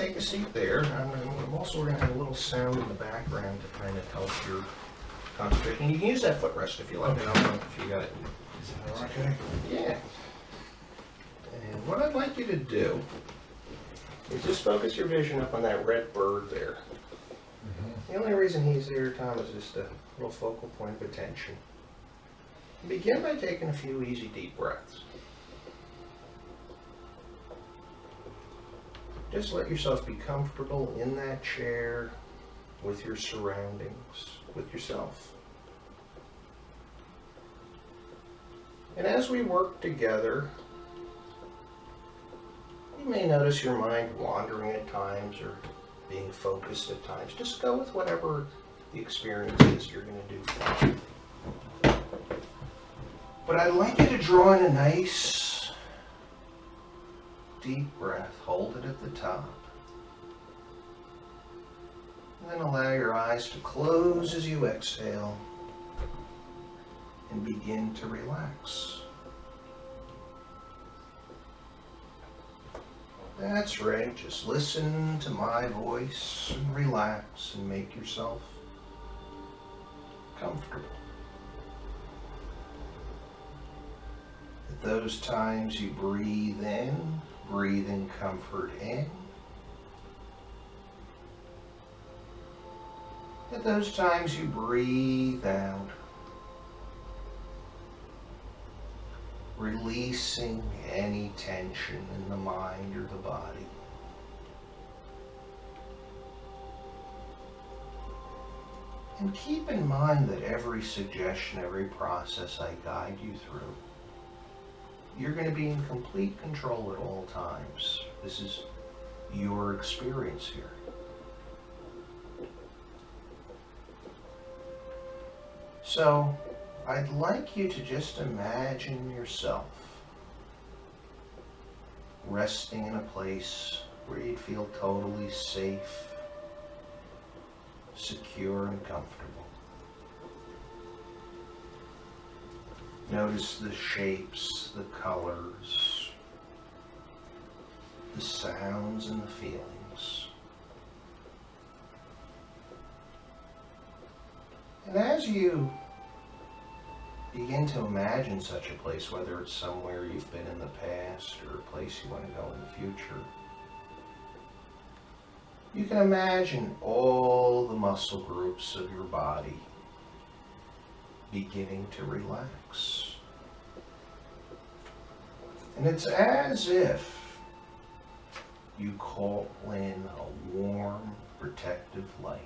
take a seat there. I'm also going to have a little sound in the background to kind of help your concentration. You can use that footrest if you like. I don't know if you got it. Okay. Yeah. And what I'd like you to do is just focus your vision up on that red bird there. The only reason he's there, Tom, is just a little focal point of attention. Begin by taking a few easy deep breaths. Just let yourself be comfortable in that chair, with your surroundings, with yourself. And as we work together, you may notice your mind wandering at times or being focused at times. Just go with whatever the experience is you're going to do fine. But I'd like you to draw in a nice deep breath. Hold it at the top. And then allow your eyes to close as you exhale and begin to relax. That's right. Just listen to my voice and relax and make yourself comfortable. At those times you breathe in comfort in. At those times you breathe out, releasing any tension in the mind or the body. And keep in mind that every suggestion, every process I guide you through, you're going to be in complete control at all times. This is your experience here. So, I'd like you to just imagine yourself resting in a place where you'd feel totally safe, secure, and comfortable. Notice the shapes, the colors, the sounds, and the feelings. And as you begin to imagine such a place, whether it's somewhere you've been in the past or a place you want to go in the future, you can imagine all the muscle groups of your body beginning to relax. And it's as if you call in a warm, protective light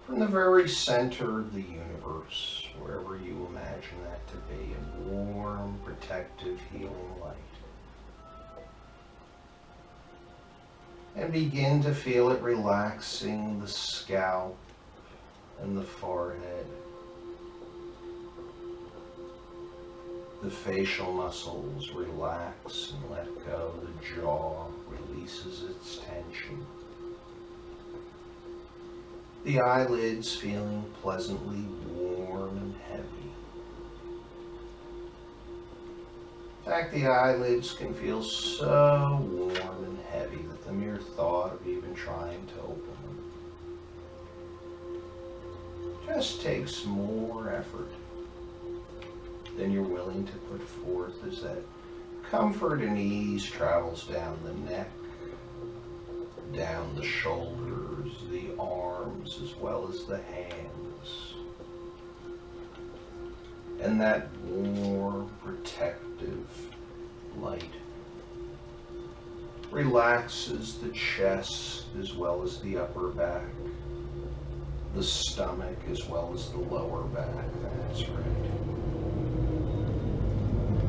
from the very center of the universe, wherever you imagine that to be, a warm, protective, healing light. And begin to feel it relaxing the scalp and the forehead. The facial muscles relax and let go. The jaw releases its tension. The eyelids feeling pleasantly warm and heavy. In fact, the eyelids can feel so warm and heavy that the mere thought of even trying to open them just takes more effort than you're willing to put forth as that comfort and ease travels down the neck, down the shoulders, the arms, as well as the hands. And that warm, protective light relaxes the chest as well as the upper back, the stomach as well as the lower back. That's right.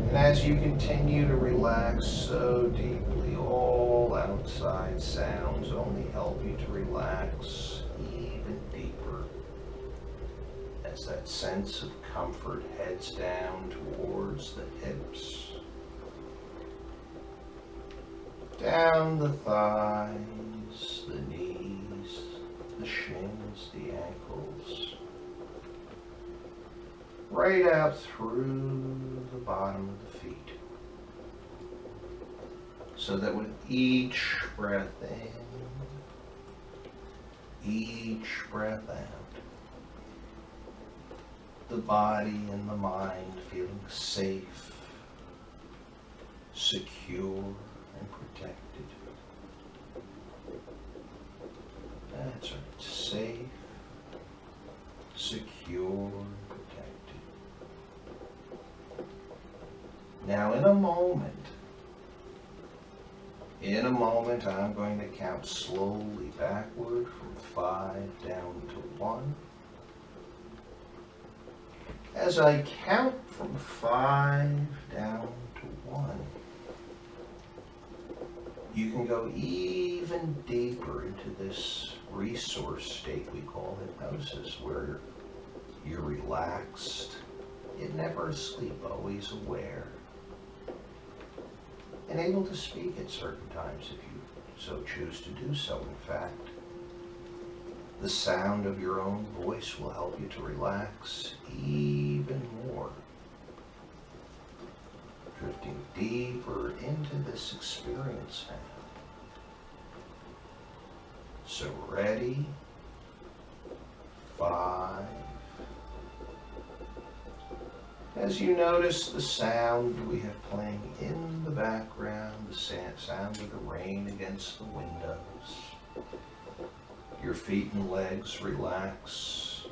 And as you continue to relax so deeply, all outside sounds only help you to relax even deeper as that sense of comfort heads down towards the hips, down the thighs, the knees, the shins, the ankles, right out through the bottom of the feet. So that with each breath in, each breath out, the body and the mind feeling safe, secure, and protected. That's right. Safe, secure, and protected. Now in a moment, I'm going to count slowly backward from 5 down to 1. As I count from 5 down to 1, you can go even deeper into this resource state we call hypnosis, where you're relaxed, yet never asleep, always aware, and able to speak at certain times if you so choose to do so. In fact, the sound of your own voice will help you to relax even more, drifting deeper into this experience now. So ready, 5. As you notice the sound we have playing in the background, the sound of the rain against the windows, your feet and legs relax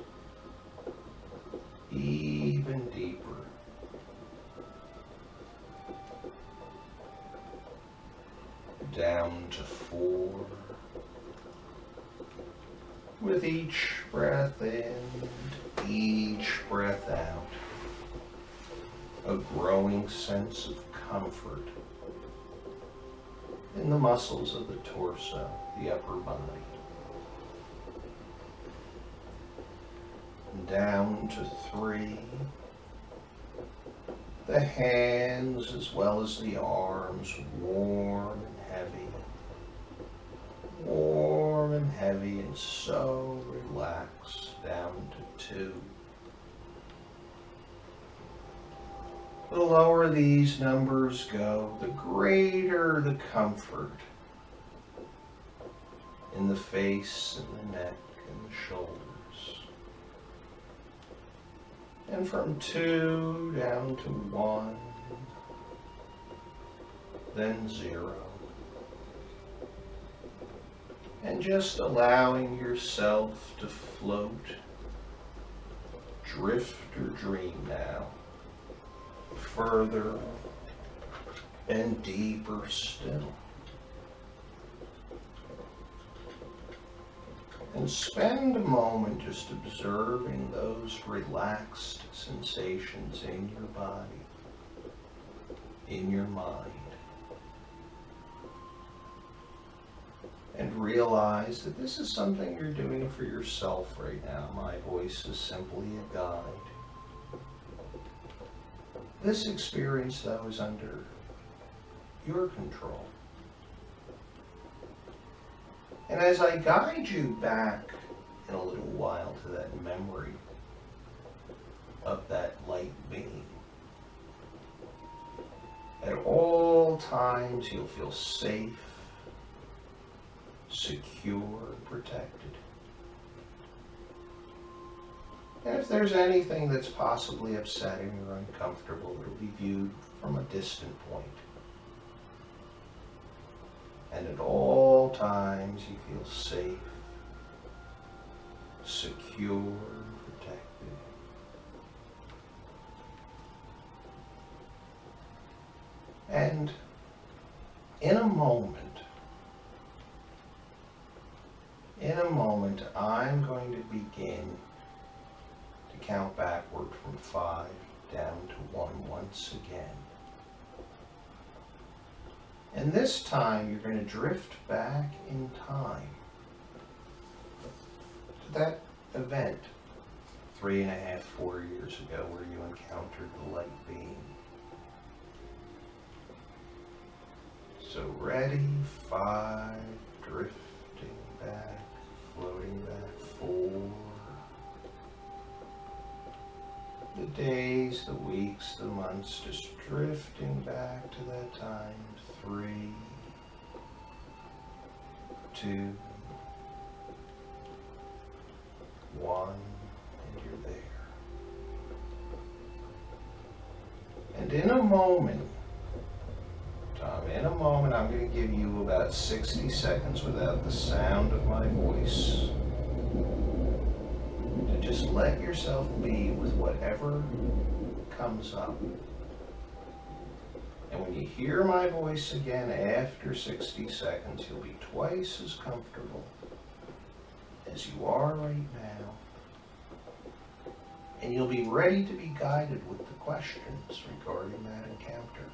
even deeper. Down to 4. With each breath in, each breath out, a growing sense of comfort in the muscles of the torso, the upper body. Down to 3. The hands as well as the arms warm and heavy. Warm and heavy and so relaxed. Down to 2. The lower these numbers go, the greater the comfort in the face and the neck and the shoulders. And from 2 down to 1, then 0. And just allowing yourself to float, drift or dream now, further and deeper still. And spend a moment just observing those relaxed sensations in your body, in your mind. And realize that this is something you're doing for yourself right now. My voice is simply a guide. This experience, though, is under your control. And as I guide you back in a little while to that memory of that light being, at all times you'll feel safe, secure, and protected. And if there's anything that's possibly upsetting or uncomfortable, it'll be viewed from a distant point. And at all times you feel safe, secure, and protected. And in a moment, I'm going to begin to count backward from 5 down to 1 once again. And this time you're going to drift back in time to that event 3.5, 4 years ago where you encountered the light being. So ready, 5, drifting back, floating back, 4. The days, the weeks, the months, just drifting back to that time, 3. 2, 1, and you're there. And in a moment, Tom, in a moment, I'm going to give you about 60 seconds without the sound of my voice to just let yourself be with whatever comes up. And when you hear my voice again after 60 seconds, you'll be twice as comfortable as you are right now. And you'll be ready to be guided with the questions regarding that encounter.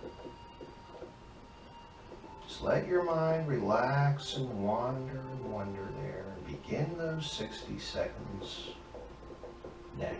Just let your mind relax and wander there, and begin those 60 seconds now.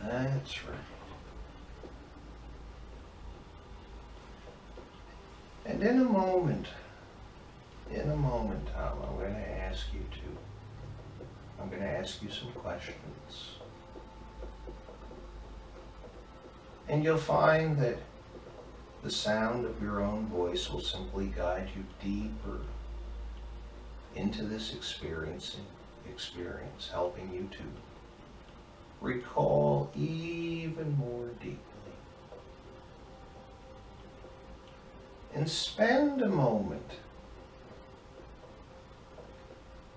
That's right. And in a moment, Tom, I'm going to ask you some questions. And you'll find that the sound of your own voice will simply guide you deeper into this experience, helping you to recall even more deeply. And spend a moment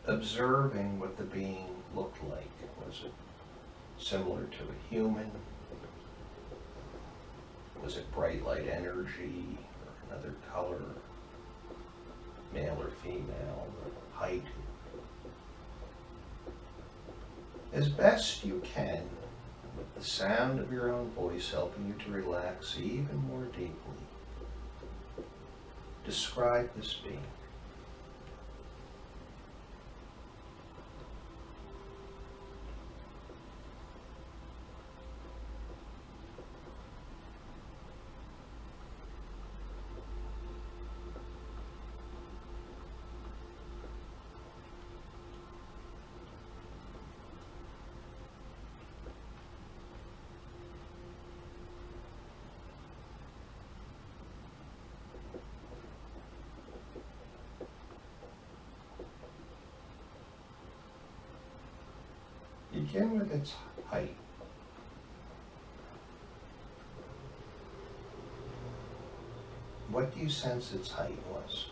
observing what the being looked like. Was it similar to a human? Was it bright light energy or another color? Male or female? Or height? As best you can, with the sound of your own voice helping you to relax even more deeply, describe this being. Begin with its height. What do you sense its height was?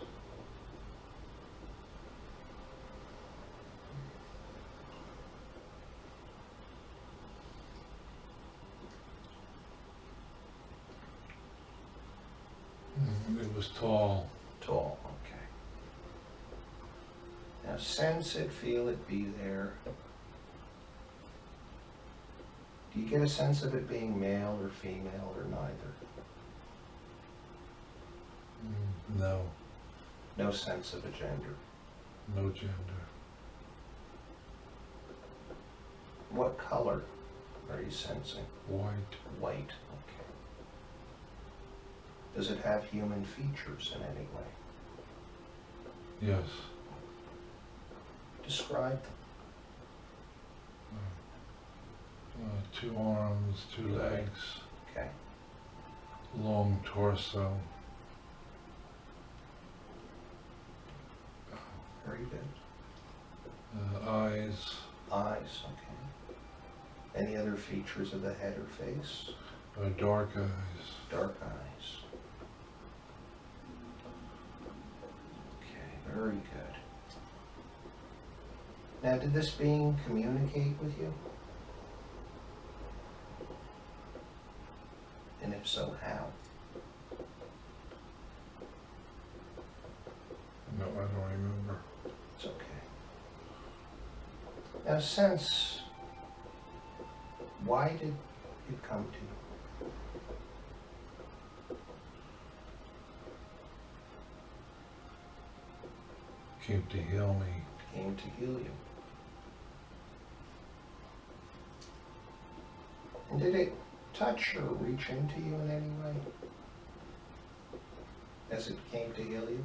It was tall. Tall, okay. Now sense it, feel it, be there. Do you get a sense of it being male or female or neither? No. No sense of a gender? No gender. What color are you sensing? White. White, okay. Does it have human features in any way? Yes. Describe them. 2 arms, 2 legs. Okay. Long torso. Very good. Eyes. Eyes, okay. Any other features of the head or face? Dark eyes. Dark eyes. Okay, Very good. Now, did this being communicate with you? And if so, how? No, I don't remember. It's okay. Now, sense, why did it come to you? Came to heal me. Came to heal you. And did it touch or reach into you in any way as it came to heal you?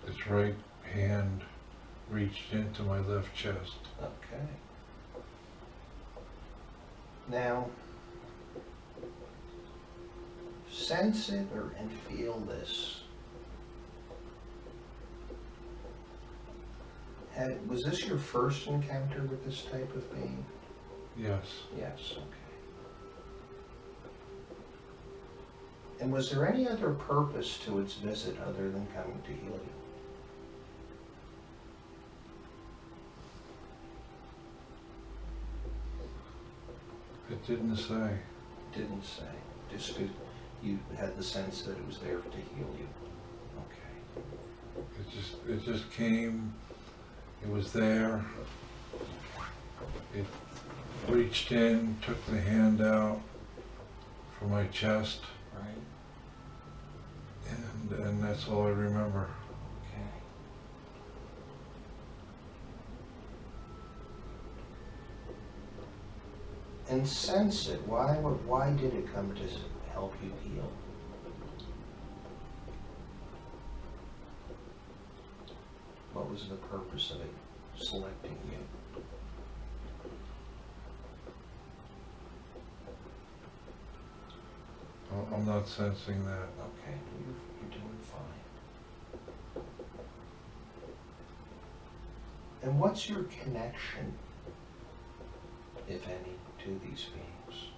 Its right hand reached into my left chest. Okay. Now, sense it and feel this. Was this your first encounter with this type of being? Yes. Yes, okay. And was there any other purpose to its visit other than coming to heal you? It didn't say. Didn't say. Just that you had the sense that it was there to heal you. Okay. It just came. It was there. It reached in, took the hand out from my chest, Right. and that's all I remember. Okay. And sense it. Why did it come to help you heal? What was the purpose of it selecting you? I'm not sensing that. Okay, you're doing fine. And what's your connection, if any, to these beings?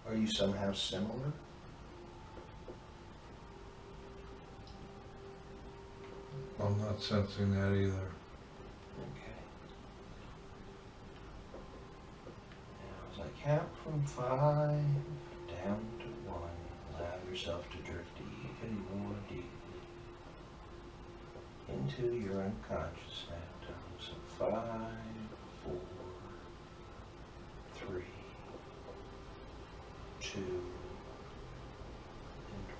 Are you somehow similar? I'm not sensing that either. Okay. Now, as I count from 5 down to 1, allow yourself to drift even more deeply into your unconscious now, Tom. So 5, 4, 3, 2, and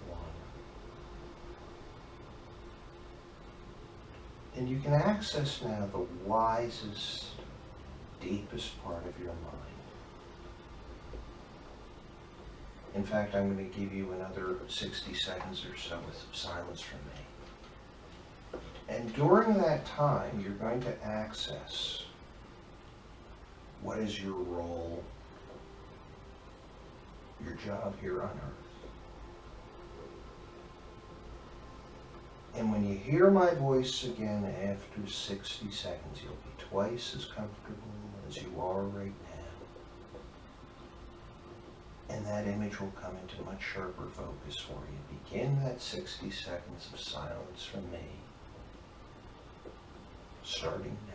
1. And you can access now the wisest, deepest part of your mind. In fact, I'm going to give you another 60 seconds or so with silence from me. And during that time, you're going to access what is your role, your job here on Earth. And when you hear my voice again after 60 seconds, you'll be twice as comfortable as you are right now. And that image will come into much sharper focus for you. Begin that 60 seconds of silence from me, starting now.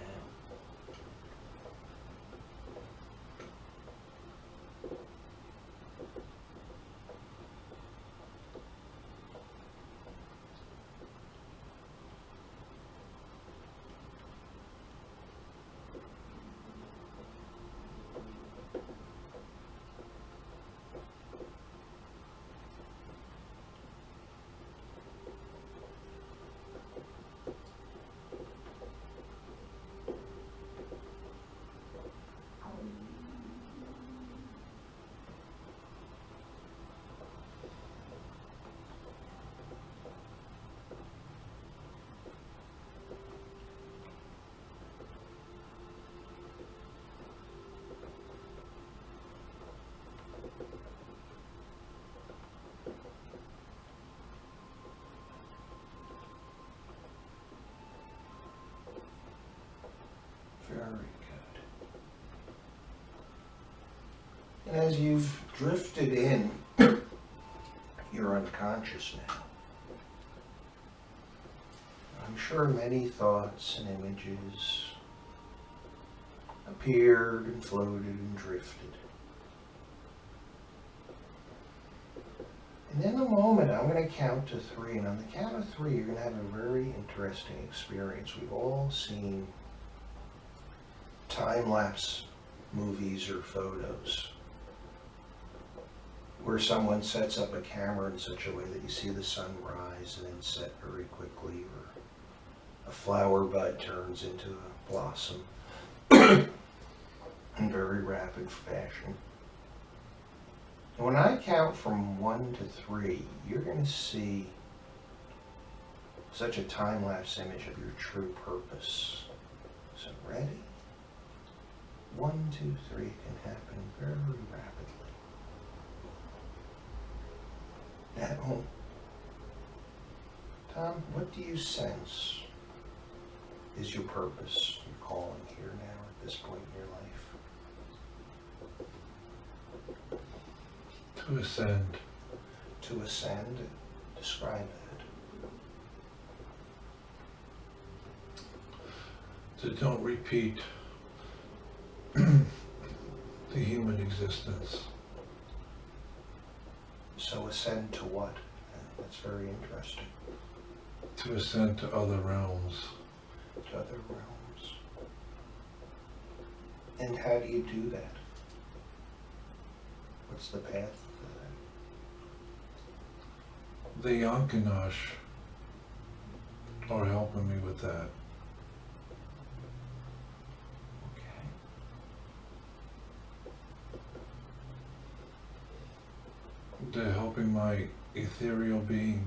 Very good. And as you've drifted in, you're you're unconscious now. I'm sure many thoughts and images appeared and floated and drifted. And in a moment, I'm going to count to 3, and on the count of 3, you're going to have a very interesting experience. We've all seen time-lapse movies or photos where someone sets up a camera in such a way that you see the sun rise and then set very quickly, or a flower bud turns into a blossom in very rapid fashion. And when I count from 1 to 3, you're going to see such a time-lapse image of your true purpose. So ready? 1, 2, 3 can happen very rapidly. Now, Tom, what do you sense is your purpose, your calling here now at this point in your life? To ascend. To ascend? Describe that. To don't repeat the human existence. So ascend to what? That's very interesting. To ascend to other realms. To other realms. And how do you do that? What's the path to that? The Yankanash are helping me with that. They're helping my ethereal being,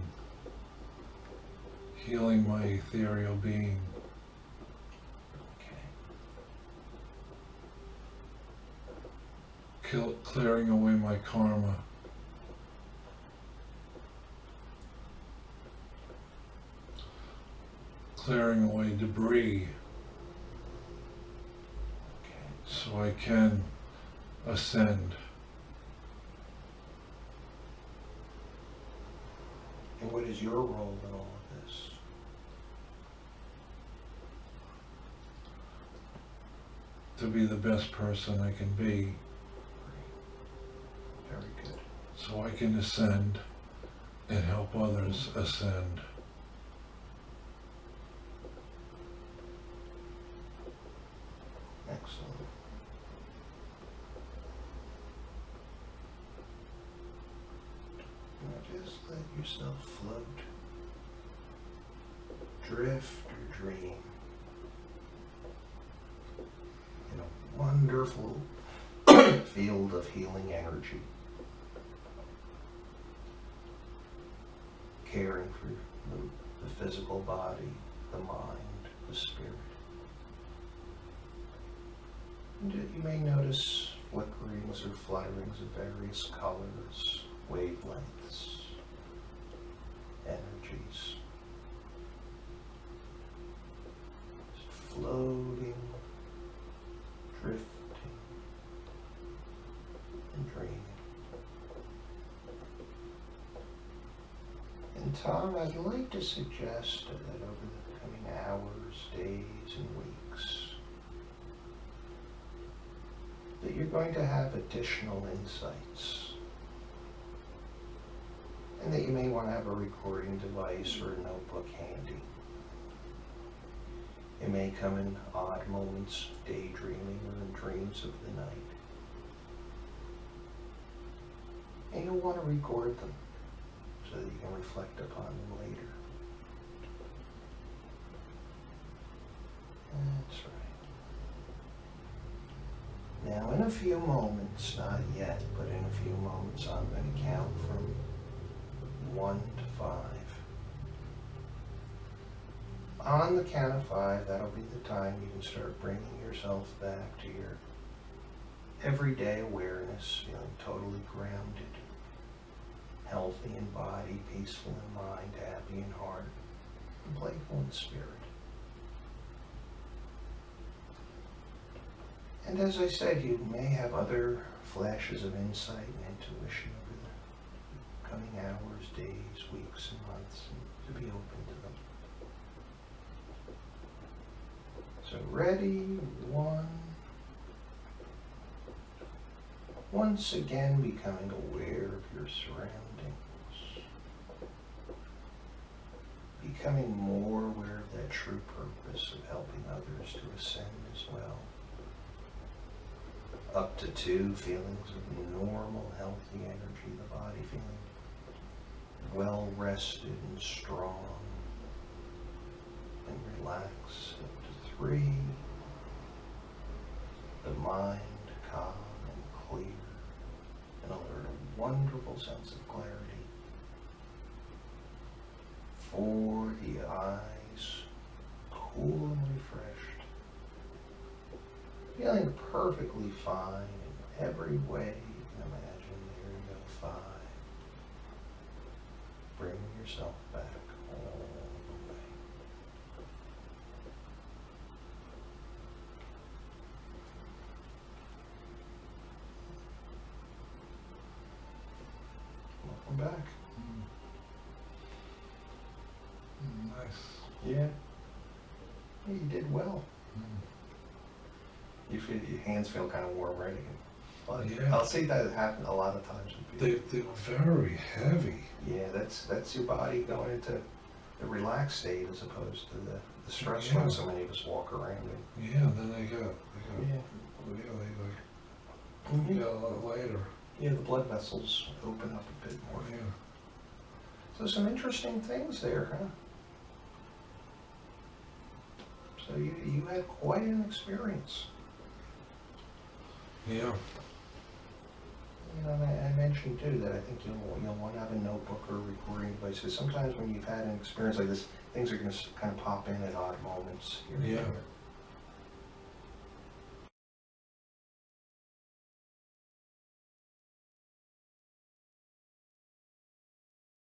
healing my ethereal being. Clearing away my karma. Clearing away debris. So I can ascend. And what is your role in all of this? To be the best person I can be. Very good. So I can ascend and help others ascend. Excellent. Now just let yourself float, drift or dream in a wonderful field of healing energy, caring for the physical body, the mind, the spirit. And you may notice flickerings or flutterings of various colors, wavelengths, energies, just floating, drifting, and dreaming. And Tom, I'd like to suggest that over the coming hours, days, and weeks, that you're going to have additional insights, and that you may want to have a recording device or a notebook handy. It may come in odd moments, daydreaming or in dreams of the night. And you'll want to record them so that you can reflect upon them later. That's right. Now in a few moments, not yet, but in a few moments, I'm going to count from 1 to 5. On the count of 5, that'll be the time you can start bringing yourself back to your everyday awareness, feeling totally grounded, healthy in body, peaceful in mind, happy in heart, and playful in spirit. And as I said, you may have other flashes of insight and intuition over the coming hours, days, weeks, and months, and to be open to them. So ready, one. Once again becoming aware of your surroundings. Becoming more aware of that true purpose of helping others to ascend as well. Up to 2, feelings of normal, healthy energy, the body feeling well rested and strong and relaxed. Up to 3, the mind calm and clear and alert, a wonderful sense of clarity. 4, the eyes cool and refreshed. Feeling perfectly fine in every way you can imagine. There you go, 5. Bring yourself back all the way. Welcome back. Nice. Yeah. You did well. You feel your hands feel kind of warm, right? But Yeah. I'll see that happen a lot of times with people. They were very heavy. Yeah, that's your body going into the relaxed state as opposed to the stress Yeah. when so many of us walk around in. Yeah, and then they got Yeah. they got a lot later. Yeah, the blood vessels open up a bit more. Yeah. So some interesting things there, huh? So you had quite an experience. Yeah. You know, I mentioned too that I think you'll want to have a notebook or a recording device, because sometimes when you've had an experience like this, things are going to kind of pop in at odd moments here and Yeah. there.